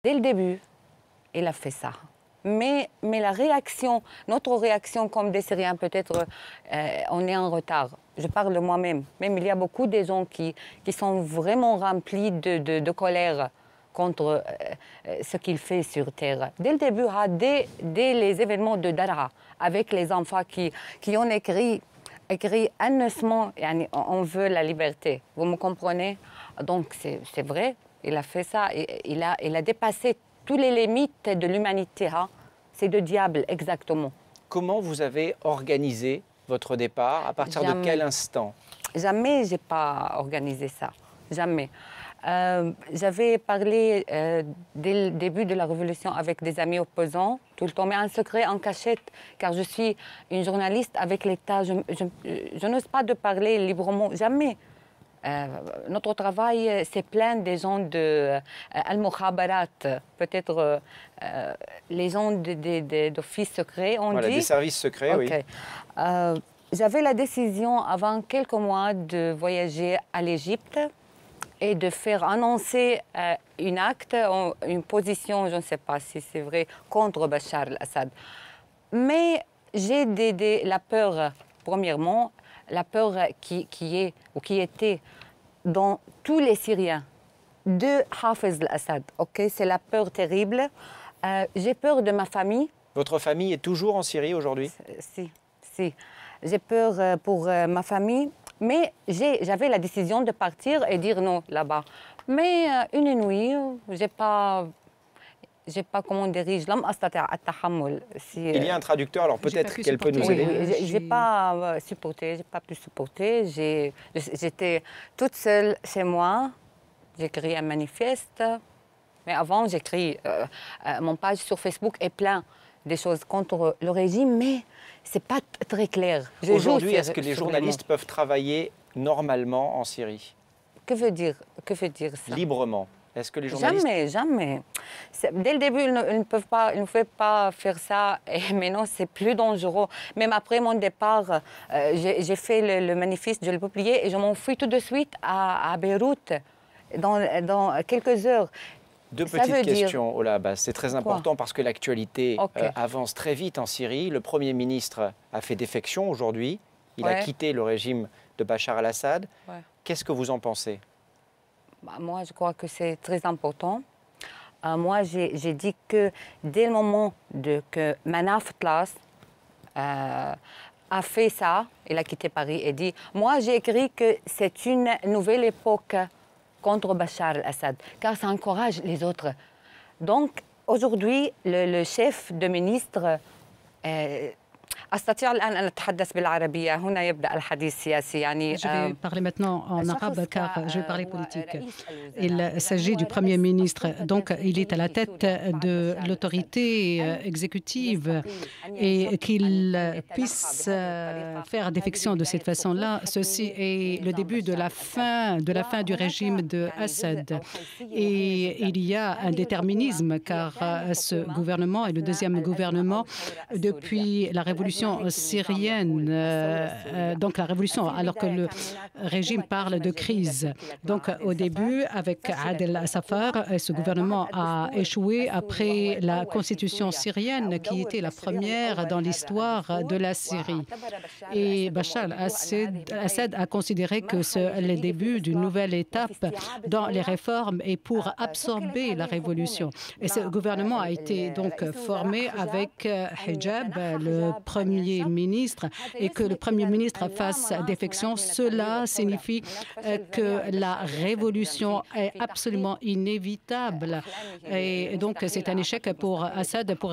Dès le début, il a fait ça. Mais la réaction, notre réaction comme des Syriens, peut-être on est en retard. Je parle de moi-même. Même il y a beaucoup de gens qui sont vraiment remplis de colère contre ce qu'il fait sur terre. Dès le début, dès les événements de Daraa, avec les enfants qui ont écrit honnêtement, on veut la liberté. Vous me comprenez? Donc c'est vrai, il a fait ça. Il a dépassé toutes les limites de l'humanité. C'est le diable, exactement. Comment vous avez organisé votre départ? À partir de quel instant? Jamais je n'ai pas organisé ça. Jamais. J'avais parlé dès le début de la Révolution avec des amis opposants, tout le temps, mais en secret, en cachette, car je suis une journaliste avec l'État. Je n'ose pas de parler librement, jamais. Notre travail, c'est plein des gens de Al-Mukhabarat, peut-être les gens d'office secret, on dit. Des services secrets, okay. Oui. J'avais la décision avant quelques mois de voyager à l'Égypte et de faire annoncer un acte, une position, je ne sais pas si c'est vrai, contre Bachar al-Assad. Mais j'ai la peur, premièrement, la peur qui était dans tous les Syriens de Hafez al-Assad. Okay? C'est la peur terrible. J'ai peur de ma famille. Votre famille est toujours en Syrie aujourd'hui? Si. J'ai peur pour ma famille, mais j'avais la décision de partir et dire non là-bas. Mais une nuit, j'ai pas comment dire, il y a un traducteur, alors peut-être qu'elle peut nous aider. Oui, je n'ai pas supporté, pu supporter. J'étais toute seule chez moi. J'ai écrit un manifeste. Mais avant, j'écris mon page sur Facebook est plein des choses contre le régime, mais ce n'est pas très clair. Aujourd'hui, est-ce que les journalistes peuvent travailler normalement en Syrie? Que veut dire ça? Librement. Est-ce que les journalistes... Jamais. Dès le début, ils ne peuvent pas faire ça. Et maintenant, c'est plus dangereux. Même après mon départ, j'ai fait le manifeste, je l'ai publié et je m'enfuis tout de suite à Beyrouth dans quelques heures. Deux petites questions, Ola Abbas. C'est très important parce que l'actualité avance très vite en Syrie. Le Premier ministre a fait défection aujourd'hui. Il a quitté le régime de Bachar al-Assad. Qu'est-ce que vous en pensez? Moi, je crois que c'est très important. Moi, j'ai dit que dès le moment que Manaf Tlas a fait ça, il a quitté Paris et dit « Moi, j'ai écrit que c'est une nouvelle époque contre Bachar al-Assad, car ça encourage les autres. » Donc, aujourd'hui, le chef de ministre... Je vais parler maintenant en arabe car je vais parler politique. Il s'agit du Premier ministre. Donc, il est à la tête de l'autorité exécutive et qu'il puisse faire défection de cette façon-là, ceci est le début de la fin du régime de Assad. Et il y a un déterminisme car ce gouvernement est le deuxième gouvernement depuis la révolution syrienne, donc la révolution, alors que le régime parle de crise. Donc au début, avec Adel Safar, ce gouvernement a échoué après la constitution syrienne qui était la première dans l'histoire de la Syrie. Et Bachar al-Assad a considéré que c'est le début d'une nouvelle étape dans les réformes et pour absorber la révolution. Et ce gouvernement a été donc formé avec Hijab, le Premier ministre, et que le Premier ministre fasse défection, cela signifie que la révolution est absolument inévitable. Et donc, c'est un échec pour Assad, pour